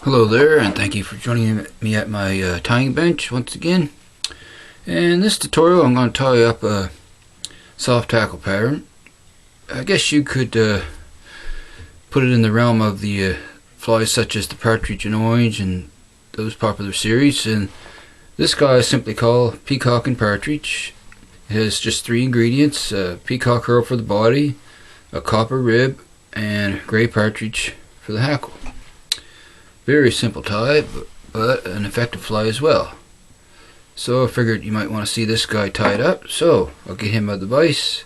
Hello there, and thank you for joining me at my tying bench once again. In this tutorial I'm going to tie up a soft hackle pattern. I guess you could put it in the realm of the flies such as the partridge and orange and those popular series. And this guy is simply called peacock and partridge. It has just three ingredients: peacock herl for the body, a copper rib, and gray partridge for the hackle. Very simple tie, but an effective fly as well. So I figured you might want to see this guy tied up, so I'll get him out of the vise,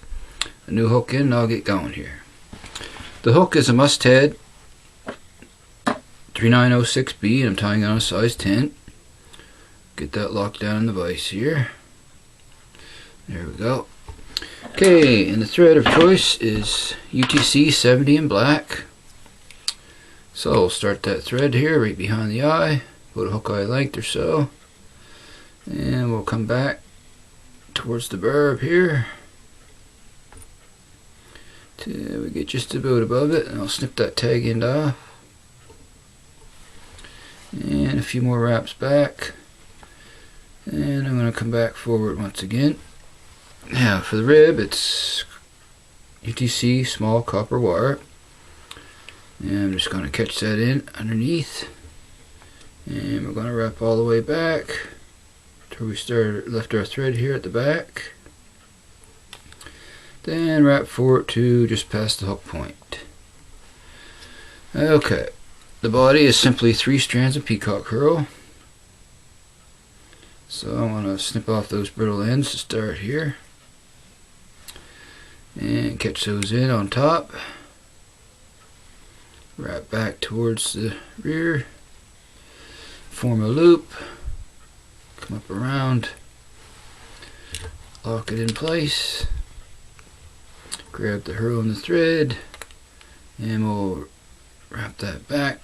a new hook in, and I'll get going here. The hook is a mustad 3906B, and I'm tying it on a size 10. Get that locked down in the vise here. There we go. Okay, and the thread of choice is UTC 70 in black. So we'll start that thread here right behind the eye, about a hook eye length or so, and we'll come back towards the barb here till we get just about above it, and I'll snip that tag end off, and a few more wraps back, and I'm going to come back forward once again. Now for the rib, it's UTC small copper wire. And I'm just going to catch that in underneath, and we're going to wrap all the way back till we left our thread here at the back. Then wrap forward to just past the hook point. Okay, the body is simply 3 strands of peacock herl. So I'm going to snip off those brittle ends to start here, and catch those in on top. Wrap back towards the rear, form a loop, come up around, lock it in place, grab the herl and the thread, and we'll wrap that back,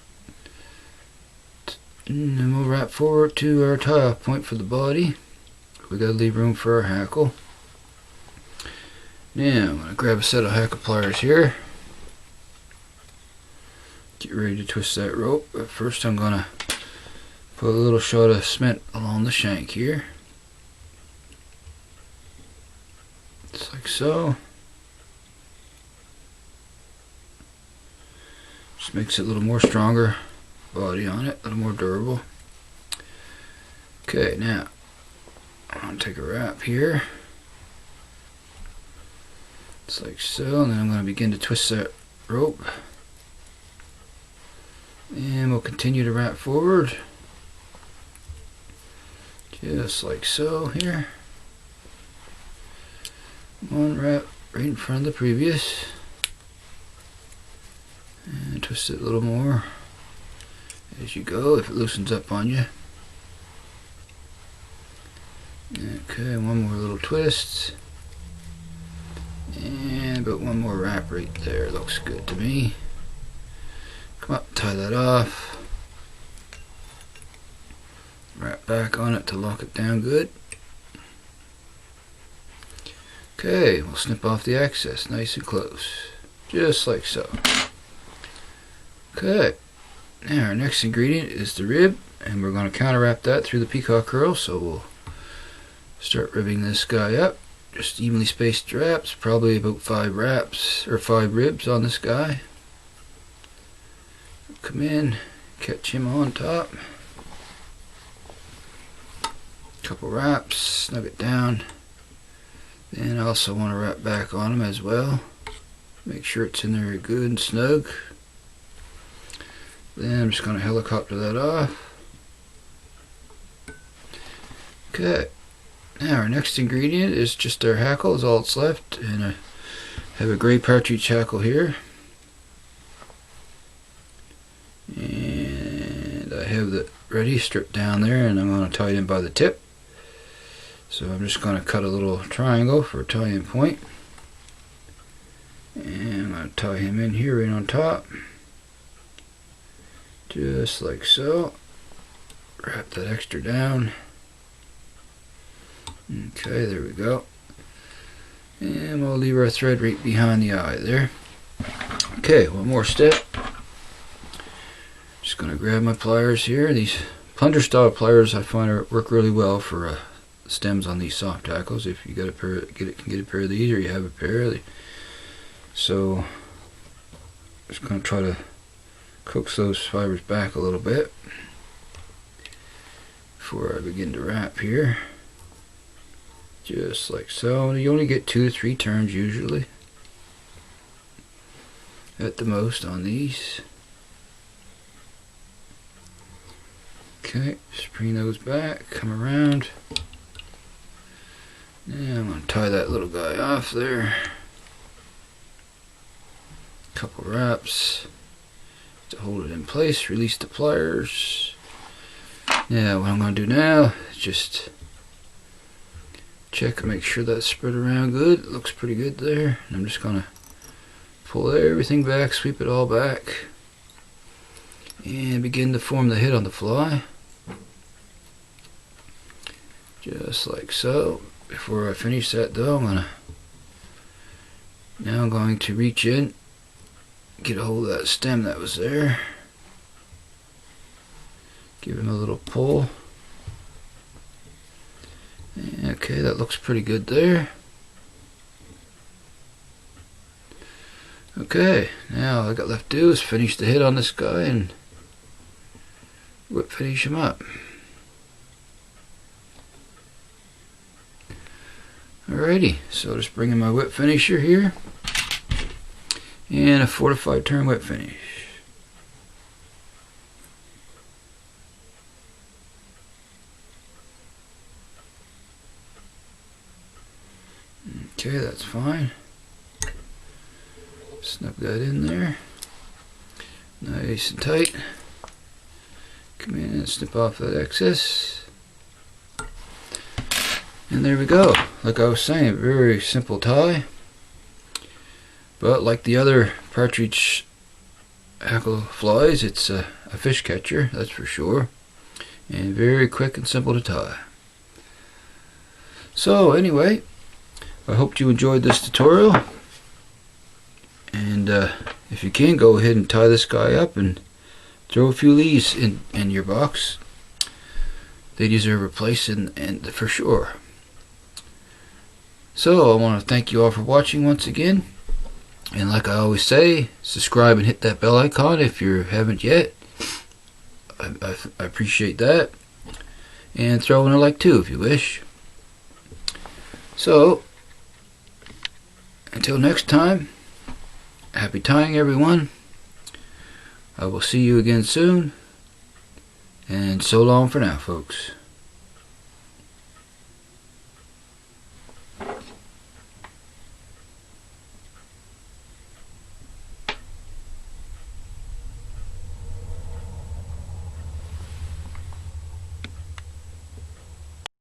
and then we'll wrap forward to our tie-off point for the body. We gotta leave room for our hackle. Now I'm gonna grab a set of hackle pliers here. Get ready to twist that rope, but first I'm gonna put a little shot of cement along the shank here, just like so. Just makes it a little more stronger body on it, a little more durable. Okay, now I'm gonna take a wrap here, just like so, and then I'm gonna begin to twist that rope. And we'll continue to wrap forward, just like so here. One wrap right in front of the previous, and twist it a little more as you go if it loosens up on you. Okay, one more little twist, and about one more wrap right there. Looks good to me. Come up, tie that off, wrap back on it to lock it down good. Okay, we'll snip off the excess nice and close, just like so. Okay, now our next ingredient is the rib, and we're going to counter wrap that through the peacock herl. So we'll start ribbing this guy up, just evenly spaced wraps, probably about 5 wraps or 5 ribs on this guy. Come in, catch him on top, couple wraps, snug it down. Then I also want to wrap back on him as well, make sure it's in there good and snug. Then I'm just going to helicopter that off. Okay, now our next ingredient is just our hackle, is all that's left, and I have a gray partridge hackle here. And I have it ready, stripped down there, and I'm going to tie it in by the tip. So I'm just going to cut a little triangle for a tie-in point, and I'm going to tie him in here right on top, just like so. Wrap that extra down. Okay, there we go, and we'll leave our thread right behind the eye there. Okay, one more step. Just gonna grab my pliers here. These plunger style pliers I find work really well for stems on these soft tackles. If you got a pair, can get a pair of these, or you have a pair. So just gonna try to coax those fibers back a little bit before I begin to wrap here. Just like so. You only get 2 to 3 turns usually at the most on these. Okay, just bring those back, come around. And I'm going to tie that little guy off there. Couple wraps to hold it in place, release the pliers. Yeah, what I'm going to do now is just check and make sure that's spread around good. It looks pretty good there. And I'm just going to pull everything back, sweep it all back, and begin to form the head on the fly. Just like so. Before I finish that though, I'm going to reach in, get a hold of that stem that was there, give him a little pull. Okay, that looks pretty good there. Okay, now all I got left to do is finish the head on this guy and whip finish him up. Alrighty, so just bring in my whip finisher here and a 4 to 5 turn whip finish. Okay, that's fine. Snip that in there, nice and tight. Come in and snip off that excess. And there we go. Like I was saying, very simple tie. But like the other partridge hackle flies, it's a fish catcher, that's for sure. And very quick and simple to tie. So anyway, I hope you enjoyed this tutorial. And if you can, go ahead and tie this guy up and throw a few leaves in your box. They deserve a place and for sure. So I want to thank you all for watching once again, and like I always say, subscribe and hit that bell icon if you haven't yet. I appreciate that, and throw in a like too if you wish. So until next time, happy tying everyone. I will see you again soon, and so long for now folks.